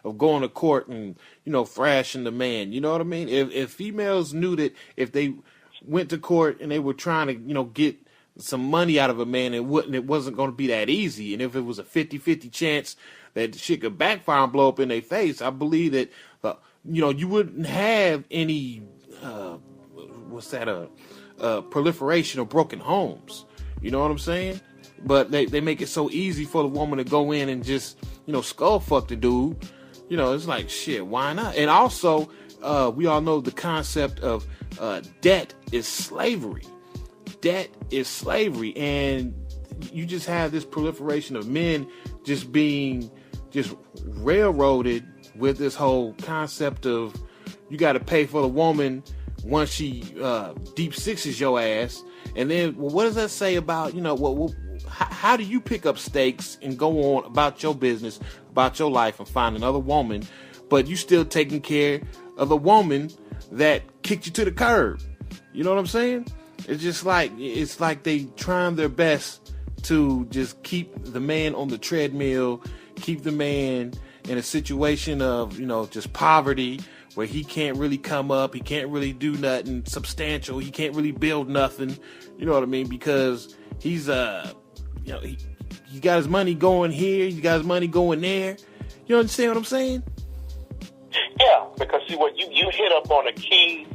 of going to court and, thrashing the man. You know what I mean? If females knew that if they went to court and they were trying to, get some money out of a man, it wasn't going to be that easy. And if it was a 50-50 chance that the shit could backfire and blow up in their face, I believe that, you wouldn't have any, proliferation of broken homes. You know what I'm saying? But they make it so easy for the woman to go in and just, skull fuck the dude. It's like, shit, why not? And also, we all know the concept of debt is slavery. Debt is slavery. And you just have this proliferation of men just being just railroaded with this whole concept of you got to pay for the woman once she deep sixes your ass. And then, what does that say about, how do you pick up stakes and go on about your business, about your life, and find another woman, but you still taking care of the woman that kicked you to the curb? You know what I'm saying? It's like they trying their best to just keep the man on the treadmill, keep the man in a situation of, just poverty, where he can't really come up, he can't really do nothing substantial, he can't really build nothing, you know what I mean? Because he's, he got his money going here, he got his money going there. You understand what I'm saying? Yeah, because see, what you hit up on a key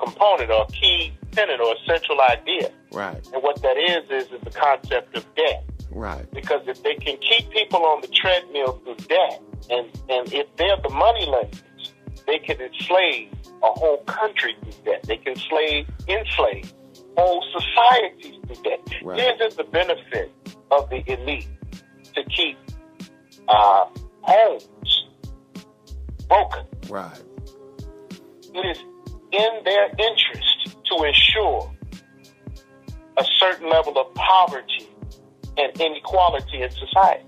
component or a key tenet or a central idea. Right. And what that is the concept of debt. Right. Because if they can keep people on the treadmill through debt, and if they're the money lenders, they can enslave a whole country through debt. They can enslave whole societies through debt. Right. This is the benefit of the elite, to keep homes broken. Right. It is in their interest to ensure a certain level of poverty and inequality in society.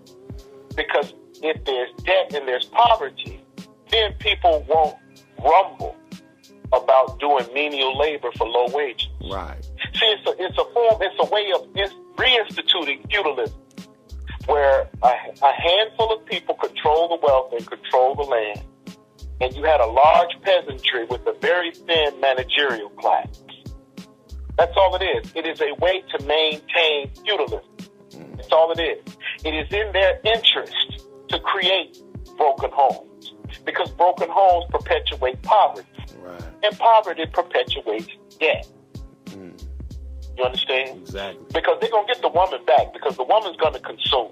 Because if there's debt and there's poverty, then people won't rumble about doing menial labor for low wages. Right. See, it's a way of reinstituting feudalism, where a handful of people control the wealth and control the land, and you had a large peasantry with a very thin managerial class. That's all it is. It is a way to maintain feudalism. That's all it is. It is in their interest to create broken homes, because broken homes perpetuate poverty. Right. And poverty perpetuates debt. You understand? Exactly. Because they're going to get the woman back, because the woman's going to consume.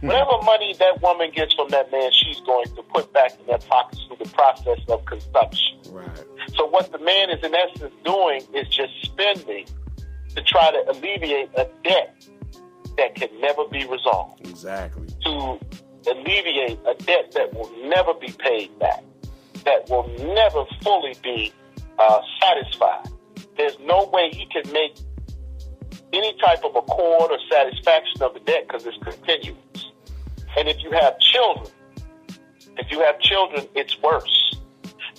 Whatever money that woman gets from that man, she's going to put back in their pockets through the process of consumption. Right. So what the man is in essence doing is just spending to try to alleviate a debt that can never be resolved. Exactly. To alleviate a debt that will never be paid back, that will never fully be satisfied. There's no way he can make any type of accord or satisfaction of the debt, because it's continuous. And if you have children, it's worse.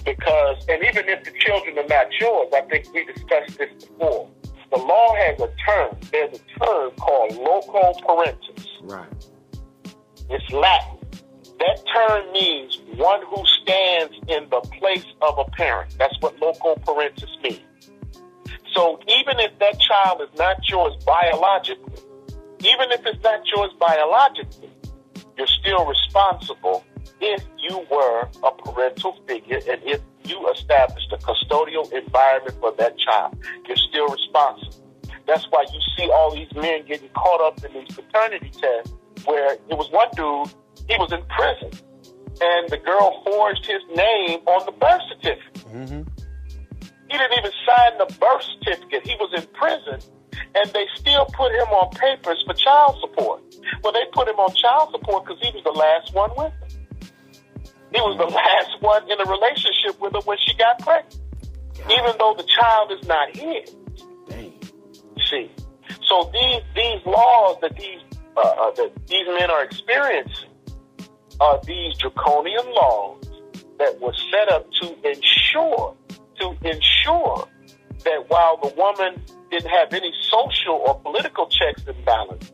Because, and even if the children are not yours, I think we discussed this before, the law has a term. There's a term called loco parentis. Right. It's Latin. That term means one who stands in the place of a parent. That's what loco parentis means. So even if that child is not yours biologically, you're still responsible if you were a parental figure and if you established a custodial environment for that child. You're still responsible. That's why you see all these men getting caught up in these paternity tests, where it was one dude, he was in prison, and the girl forged his name on the birth certificate. Mm-hmm. He didn't even sign the birth certificate. He was in prison, and they still put him on papers for child support. Well, they put him on child support because he was the last one with her. He was the last one in a relationship with her when she got pregnant, even though the child is not his. Dang. See, so these laws that these men are experiencing are these draconian laws that were set up to ensure that while the woman didn't have any social or political checks and balances,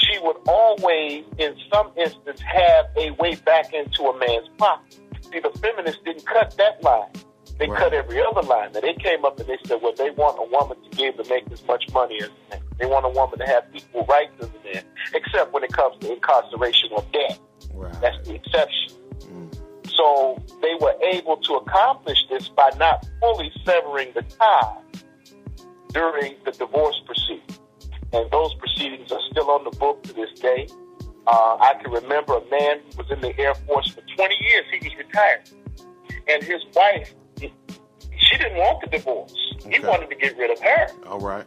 she would always, in some instance, have a way back into a man's pocket. See, the feminists didn't cut that line. They cut every other line. Now, they came up and they said, well, they want a woman to be able to make as much money as a man. They want a woman to have equal rights as a man, except when it comes to incarceration or debt. Right. That's the exception. So they were able to accomplish this by not fully severing the tie during the divorce proceedings. And those proceedings are still on the book to this day. I can remember a man who was in the Air Force for 20 years. He was retired. And his wife, she didn't want the divorce. Okay. He wanted to get rid of her. All right.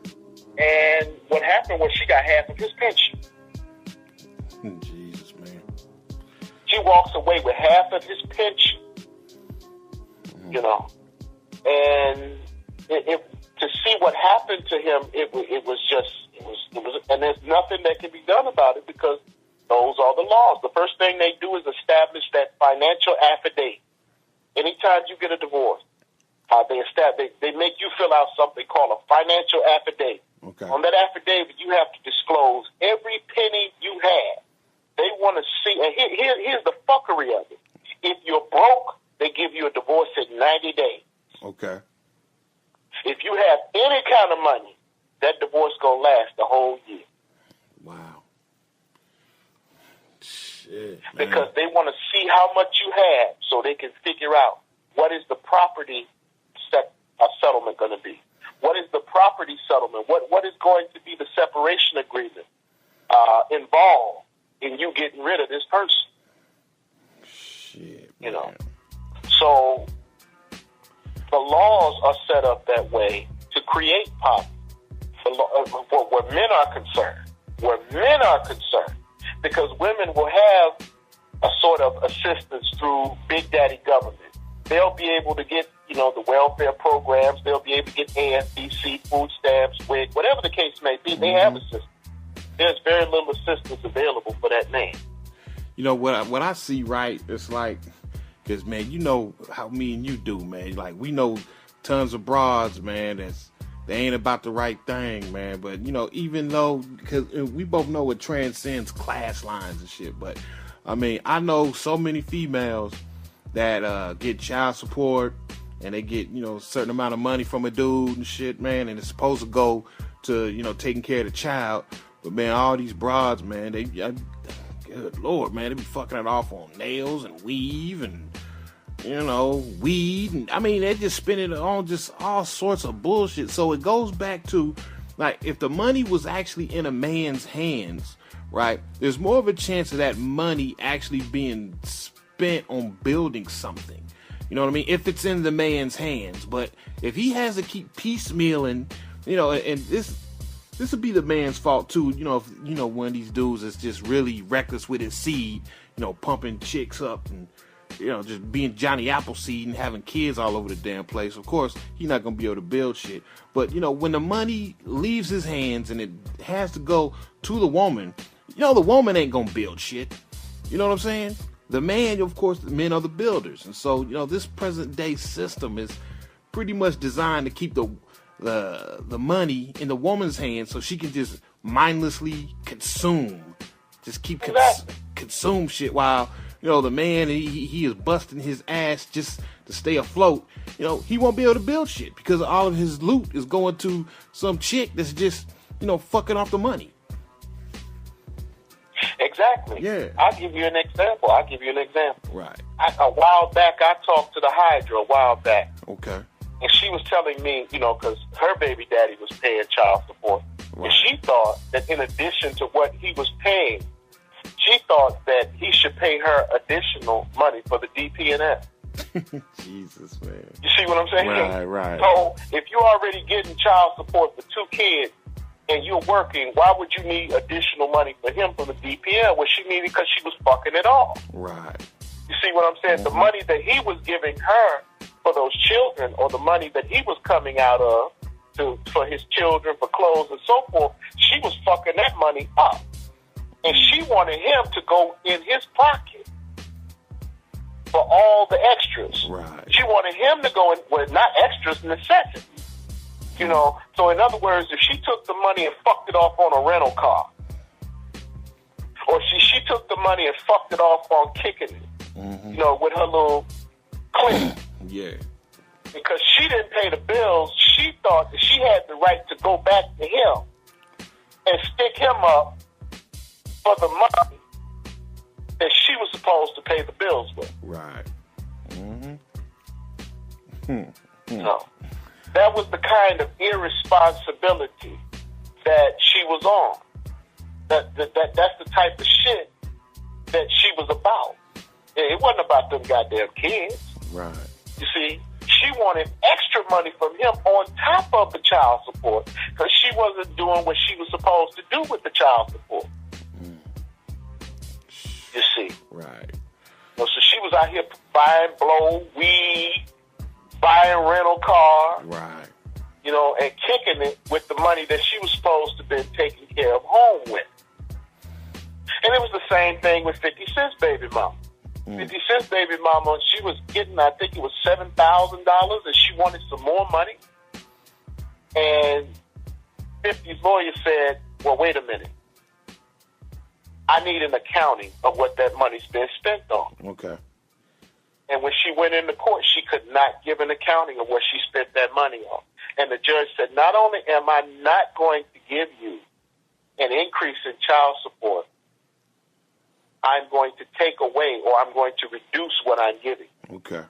And what happened was she got half of his pension. Jesus, man. She walks away with half of his pension. You know. And to see what happened to him, it was, and there's nothing that can be done about it because those are the laws. The first thing they do is establish that financial affidavit. Anytime you get a divorce, they make you fill out something called a financial affidavit. Okay. On that affidavit, you have to disclose every penny you have. They want to see, and here's the fuckery of it. If you're broke, they give you a divorce in 90 days. Okay. If you have any kind of money, that divorce gonna last the whole year. Wow. Shit, man. Because they want to see how much you have so they can figure out what is the property settlement going to be. What is the property settlement? What is going to be the separation agreement involved in you getting rid of this person? Shit, you know. So the laws are set up that way to create poverty. Where men are concerned, because women will have a sort of assistance through Big Daddy government. They'll be able to get, the welfare programs. They'll be able to get AFDC, food stamps, WIC, whatever the case may be. They have assistance. There's very little assistance available for that man. What I see, right, it's like, because, man, you know how me and you do, man. Like, we know tons of broads, man, they ain't about the right thing, man. But, even though, because we both know it transcends class lines and shit. But, I mean, I know so many females that get child support and they get, a certain amount of money from a dude and shit, man. And it's supposed to go to, taking care of the child. But, man, all these broads, man, good Lord, man, they be fucking it off on nails and weave and, weed. And, I mean, they just spend it on just all sorts of bullshit. So it goes back to, like, if the money was actually in a man's hands, right, there's more of a chance of that money actually being spent on building something. You know what I mean? If it's in the man's hands. But if he has to keep piecemealing, and this would be the man's fault too, if, one of these dudes is just really reckless with his seed, pumping chicks up and, just being Johnny Appleseed and having kids all over the damn place. Of course, he's not going to be able to build shit. But, when the money leaves his hands and it has to go to the woman, the woman ain't going to build shit. You know what I'm saying? The man, of course, the men are the builders. And so, this present day system is pretty much designed to keep the money in the woman's hands so she can just mindlessly consume. Just keep consume shit while, the man, he is busting his ass just to stay afloat. He won't be able to build shit because all of his loot is going to some chick that's just, fucking off the money. Exactly. Yeah. I'll give you an example. Right. A while back, I talked to the Hydra a while back. Okay. And she was telling me, because her baby daddy was paying child support. Right. And she thought that in addition to what he was paying, she thought that he should pay her additional money for the DP&S. Jesus, man. You see what I'm saying? Right. So if you're already getting child support for 2 kids and you're working, why would you need additional money for him from the DPL? Well, she needed because she was fucking it off. Right. You see what I'm saying? Mm-hmm. The money that he was giving her for those children, or the money that he was coming out of for his children, for clothes and so forth, she was fucking that money up. And she wanted him to go in his pocket for all the extras. Right. She wanted him to go in, well, not extras, necessities. So in other words, if she took the money and fucked it off on a rental car, or she took the money and fucked it off on kicking it, you know, with her little clique. Yeah. Because she didn't pay the bills, she thought that she had the right to go back to him and stick him up for the money that she was supposed to pay the bills with. Right. No. That was the kind of irresponsibility that she was on. That's the type of shit that she was about. It wasn't about them goddamn kids. Right. You see, she wanted extra money from him on top of the child support because she wasn't doing what she was supposed to do with the child support. You see. Right. So she was out here buying blow, weed, buying rental car. Right. You know, and kicking it with the money that she was supposed to have been taking care of home with. And it was the same thing with 50 Cent's baby mama. 50 Cent's baby mama, she was getting, I think it was $7,000, and she wanted some more money. And 50's lawyer said, well, wait a minute. I need an accounting of what that money's been spent on. Okay. And when she went into court, she could not give an accounting of what she spent that money on. And the judge said, not only am I not going to give you an increase in child support, I'm going to take away or I'm going to reduce what I'm giving. Okay.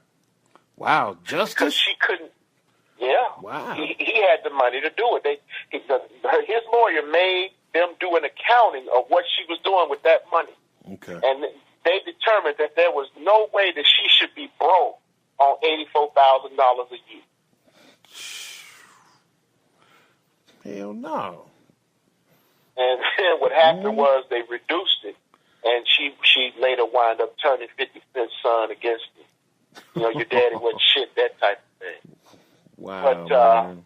Wow. Justice? Because she couldn't. Yeah. Wow. He had the money to do it. His lawyer made them do an accounting of what she was doing with that money. Okay. And they determined that there was no way that she should be broke on $84,000 a year. Hell no. And then what happened was they reduced it, and she later wound up turning 50 Cent's son against him. You know, your daddy wasn't shit, that type of thing. Wow. But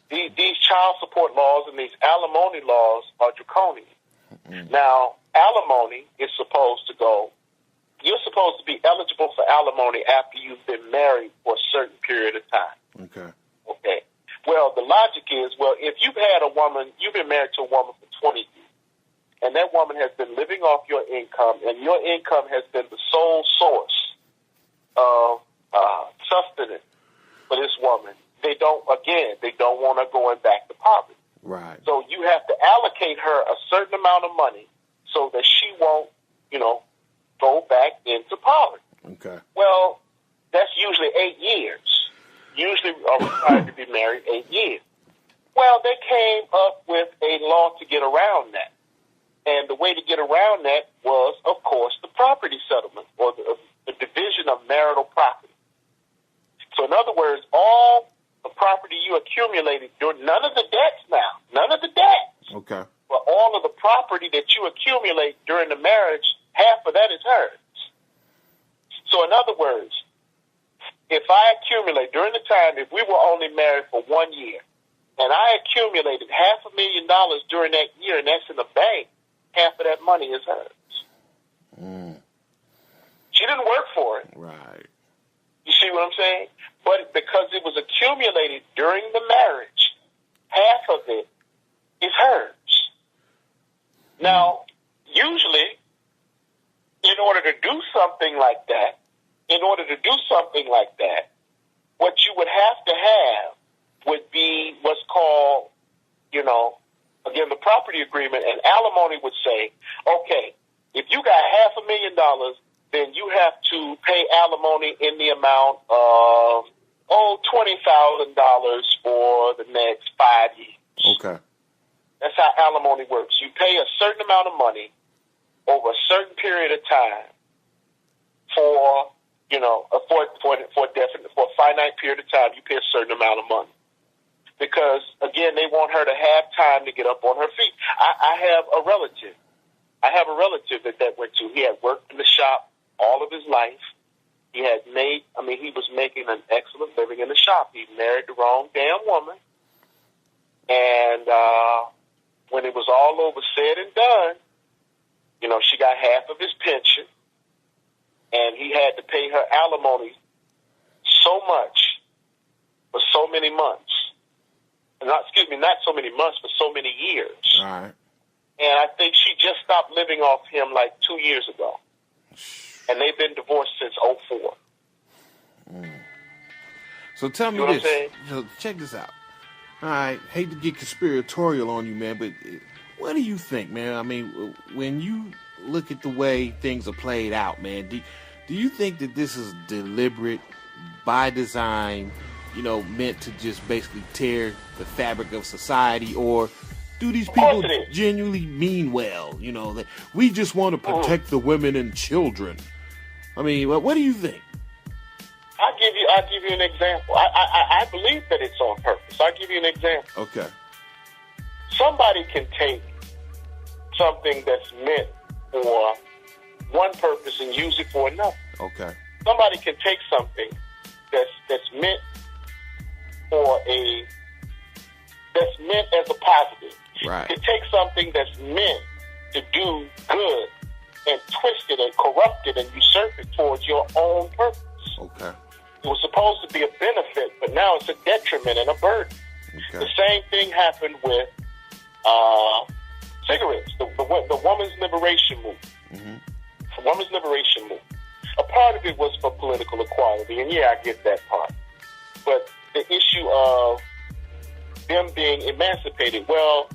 these child support laws and these alimony laws are draconian. Now, alimony is supposed to go, you're supposed to be eligible for alimony after you've been married for a certain period of time. Okay. Okay. Well, the logic is, well, if you've been married to a woman for 20 years, and that woman has been living off your income, and your income has been the sole source of sustenance for this woman, they don't want her going back to poverty. Right. So you have to allocate her a certain amount of money so that she won't, go back into poverty. Okay. Well, that's usually 8 years. Usually are required to be married 8 years. Well, they came up with a law to get around that. And the way to get around that was, of course, the property settlement or the division of marital property. So in other words, all the property you accumulated, none of the debts now, none of the debts. Okay. But all of the property that you accumulate during the marriage, half of that is hers. So in other words, if I accumulate during the time, if we were only married for 1 year, and I accumulated $500,000 during that year, and that's in the bank, half of that money is hers. She didn't work for it. Right. You see what I'm saying? But because it was accumulated during the marriage, half of it is hers. Now, usually, in order to do something like that, what you would have would be what's called, again, the property agreement, and alimony would say, okay, if you got $500,000, then you have to pay alimony in the amount of, $20,000 for the next 5 years. Okay. That's how alimony works. You pay a certain amount of money over a certain period of time for a finite period of time. You pay a certain amount of money. Because, again, they want her to have time to get up on her feet. I have a relative that went to. He had worked in the shop all of his life. He was making an excellent living in the shop. He married the wrong damn woman. And when it was all over, said and done, she got half of his pension. And he had to pay her alimony so much for so many months. Not so many months, but so many years. All right. And I think she just stopped living off him like 2 years ago. And they've been divorced since '04. So tell me this. So check this out. All right, hate to get conspiratorial on you, man, but what do you think, man? I mean, when you look at the way things are played out, man, do you think that this is deliberate, by design, meant to just basically tear the fabric of society, or do these people genuinely mean well? That we just want to protect the women and children. I mean, what do you think? I'll give you an example. I believe that it's on purpose. I'll give you an example. Okay. Somebody can take something that's meant for one purpose and use it for another. Okay. Somebody can take something that's meant as a positive. Right. To take something that's meant to do good and twist it and corrupt it and usurp it towards your own purpose. Okay. It was supposed to be a benefit, but now it's a detriment and a burden. Okay. The same thing happened with cigarettes, the woman's liberation movement. Mm-hmm. The woman's liberation movement. A part of it was for political equality, and yeah, I get that part. But the issue of them being emancipated, well,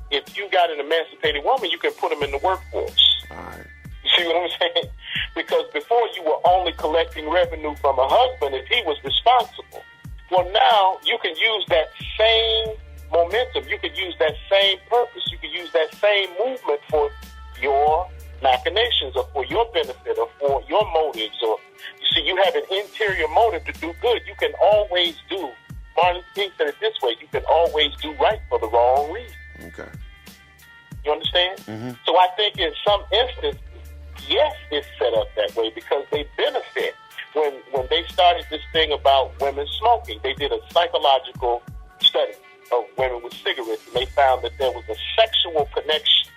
if you got an emancipated woman, you can put them in the workforce. All right. You see what I'm saying? Because before you were only collecting revenue from a husband if he was responsible. Well, now you can use that same momentum. You can use that same purpose. You can use that same movement for your machinations or for your benefit or for your motives. Or you see, you have an interior motive to do good. You can always do. Martin King said it this way: you can always do right for the wrong reason. Okay. You understand? Mm-hmm. So I think in some instances, yes, it's set up that way because they benefit. When they started this thing about women smoking, they did a psychological study of women with cigarettes, and they found that there was a sexual connection.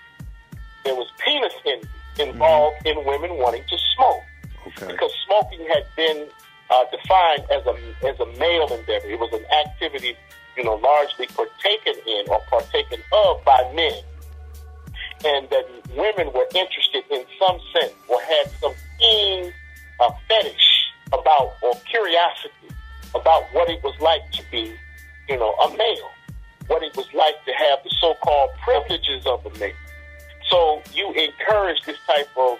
There was penis envy involved in women wanting to smoke. Okay. Because smoking had been defined as a male endeavor. It was an activity, largely partaken in or partaken of by men. And that women were interested in some sense or had some keen fetish about or curiosity about what it was like to be, a male, what it was like to have the so-called privileges of a male. So you encourage this type of,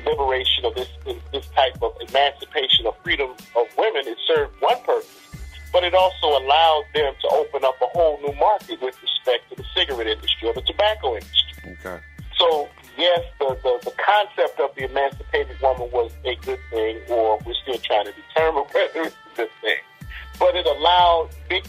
liberation of this type of emancipation of freedom of women. It served one purpose, but it also allowed them to open up a whole new market with respect to the cigarette industry or the tobacco industry. Okay. So, yes, the concept of the emancipated woman was a good thing, or we're still trying to determine whether it's a good thing. But it allowed big